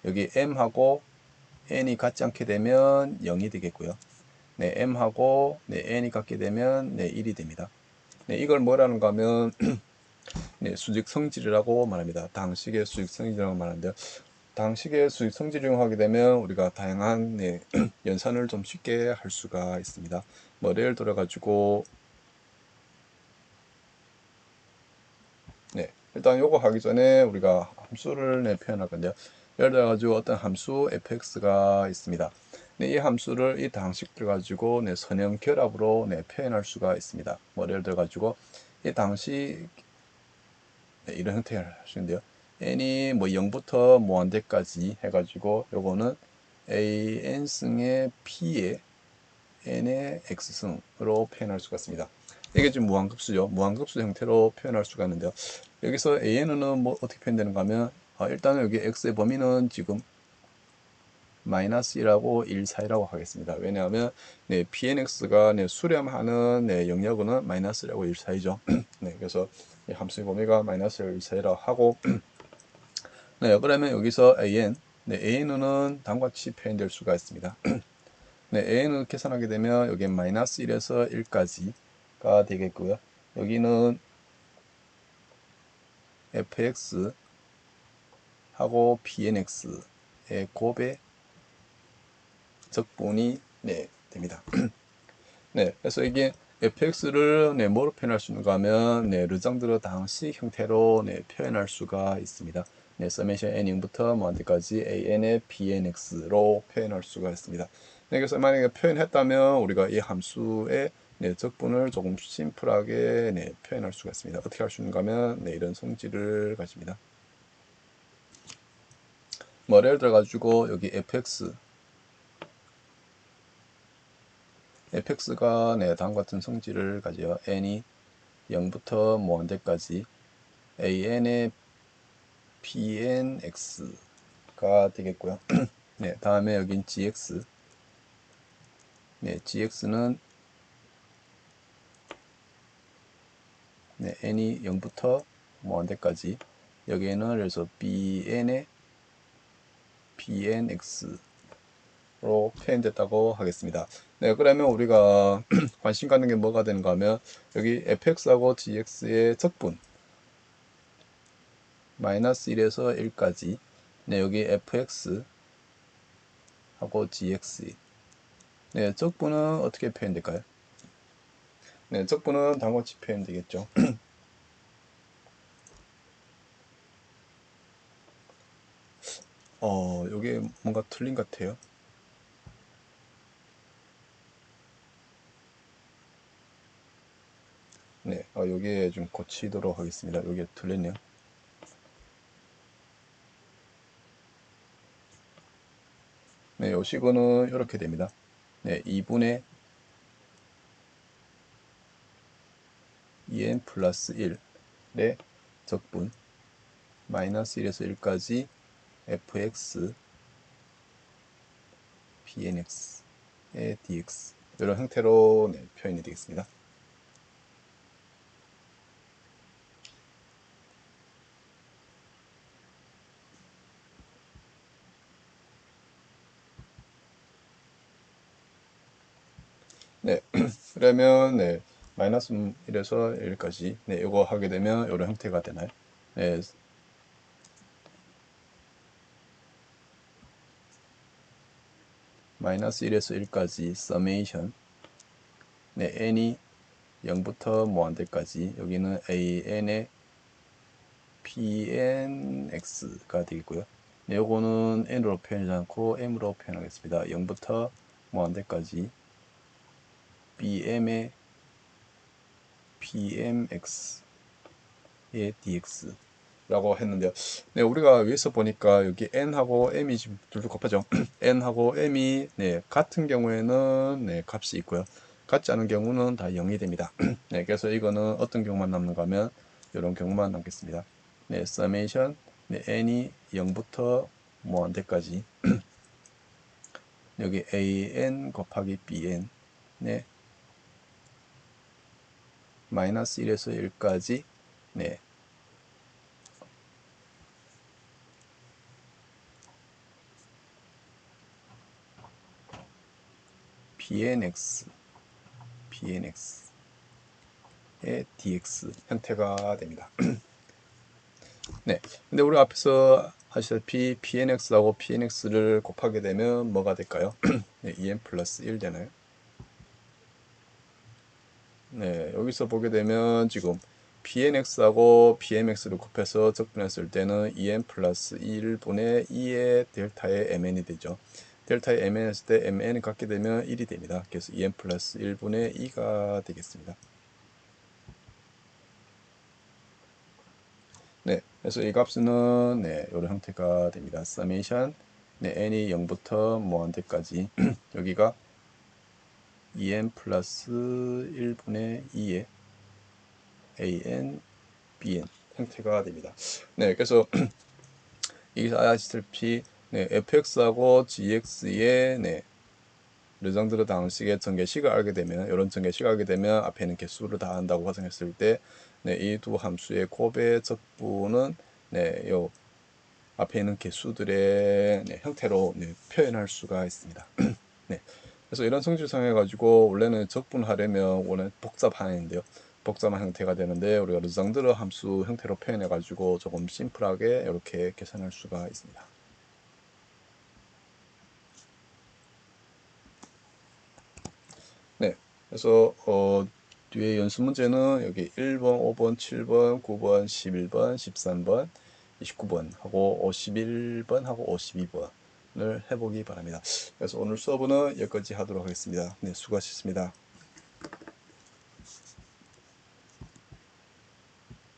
여기 m하고 n이 같지 않게 되면 0이 되겠고요. 네, m하고 네, n이 같게 되면 네, 1이 됩니다. 네, 이걸 뭐라는가 하면 네, 수직 성질이라고 말합니다. 당식의 수직 성질이라고 말하는데요. 당식의 수직 성질 이용하게 되면 우리가 다양한 네, 연산을 좀 쉽게 할 수가 있습니다. 뭐 예를 들어 가지고 네, 일단 요거 하기 전에 우리가 함수를 네, 표현할 건데요. 예를 들어 가지고 어떤 함수 fx가 있습니다. 네, 이 함수를 이 당식들 가지고 네, 선형 결합으로 네, 표현할 수가 있습니다. 뭐 예를 들어 가지고 이 당식 네, 이런 형태를 할 수 있는데요. n이 뭐 0부터 무한대까지 해가지고 요거는 an승의 p의 n의 x승으로 표현할 수가 있습니다. 이게 지금 무한급수죠. 무한급수 형태로 표현할 수가 있는데요. 여기서 an은 뭐 어떻게 표현되는가 하면 일단은 여기 x의 범위는 지금 마이너스 1하고 1 사이라고 하겠습니다. 왜냐하면 네, pnx가 네, 수렴하는 네, 영역은 마이너스 1하고 1 사이죠. 네, 그래서 이 함수의 범위가 마이너스 1, 1 사이라고 하고 네, 그러면 여기서 an, 네, an은 다음과 같이 표현될 수가 있습니다. 네, an을 계산하게 되면 여기 마이너스 1에서 1까지가 되겠고요. 여기는 fx 하고 pnx의 곱의 적분이 네, 됩니다. 네, 그래서 이게 fx를 네, 뭐로 표현할 수 있는가 하면 네, 르장드르 당식 형태로 네, 표현할 수가 있습니다. 네, 서메이션 n부터 무한대까지 an의 pnx로 표현할 수가 있습니다. 네, 그래서 만약에 표현했다면 우리가 이 함수의 네, 적분을 조금 심플하게 네, 표현할 수가 있습니다. 어떻게 할 수 있는가 하면 네, 이런 성질을 가집니다. 뭐 예를 들어 가지고 여기 fx가 네, 다음과 같은 성질을 가져요. n이 0부터 무한대까지 an의 pnx가 되겠고요. 네, 다음에 여긴 gx. 네, gx는 네, n이 0부터 무한대까지 여기에는 그래서 bn의 pnx로 표현됐다고 하겠습니다. 네, 그러면 우리가 관심 갖는 게 뭐가 되는가 하면 여기 fx하고 gx의 적분 마이너스 1에서 1까지 네, 여기 fx 하고 gx 네, 적분은 어떻게 표현될까요? 네, 적분은 다음과 같이 표현되겠죠. 요게 뭔가 틀린 것 같아요. 네, 요게 좀 고치도록 하겠습니다. 요게 틀렸네요. 네, 요 식은 이렇게 됩니다. 네, 2분의 2n 플러스 1의 적분 마이너스 1에서 1까지 fx pnx의 dx 이런 형태로 네, 표현이 되겠습니다. 네, 그러면 네, 마이너스 1에서 1까지 네, 이거 하게 되면 이런 형태가 되나요? 네, 마이너스 1에서 1까지 서메이션 네, n이 0부터 무한대까지 여기는 an의 pnx가 되겠고요. 네, 요거는 n으로 표현하지 않고 m으로 표현하겠습니다. 0부터 무한대까지 bm의 pmx의 dx 라고 했는데요. 네, 우리가 위에서 보니까 여기 n하고 m이 지금 둘도 곱하죠. n하고 m이 네, 같은 경우에는 네, 값이 있고요. 같지 않은 경우는 다 0이 됩니다. 네, 그래서 이거는 어떤 경우만 남는가 하면 이런 경우만 남겠습니다. 네, 서메이션 네, n이 0부터 무한대까지 여기 an 곱하기 bn 네, 마이너스 1에서 1까지 네, pnx의 dx 형태가 됩니다. 네, 근데 우리 앞에서 하시다시피 pnx하고 pnx를 곱하게 되면 뭐가 될까요? 네, 2n 플러스 1 되나요? 네, 여기서 보게 되면 지금 pnx하고 pmx를 곱해서 적분했을 때는 2n 플러스 1분의 2의 델타의 mn이 되죠. 델타의 mn 했을 때 mn이 같게 되면 1이 됩니다. 그래서 2n 플러스 1분의 2가 되겠습니다. 네, 그래서 이 값은 네, 이런 형태가 됩니다. summation 네, n이 0부터 무한대까지 여기가 2n 플러스 1분의 2의 an, bn 형태가 됩니다. 네, 그래서 여기서 아시다시피 네, fx하고 gx의 네, 르장드르 방식의 전개식을 알게 되면 이런 전개식을 알게 되면 앞에 있는 개수를 다 한다고 가정했을 때 네, 이 두 함수의 곱의 적분은 네, 요 앞에 있는 개수들의 네, 형태로 네, 표현할 수가 있습니다. 네. 그래서 이런 성질상 해가지고 원래는 적분하려면 원래 복잡한인데요. 복잡한 형태가 되는데 우리가 르장드르 함수 형태로 표현해가지고 조금 심플하게 이렇게 계산할 수가 있습니다. 네. 그래서 뒤에 연습 문제는 여기 1번, 5번, 7번, 9번, 11번, 13번, 29번 하고 51번 하고 52번을 해보기 바랍니다. 그래서 오늘 수업은 여기까지 하도록 하겠습니다. 네, 수고하셨습니다.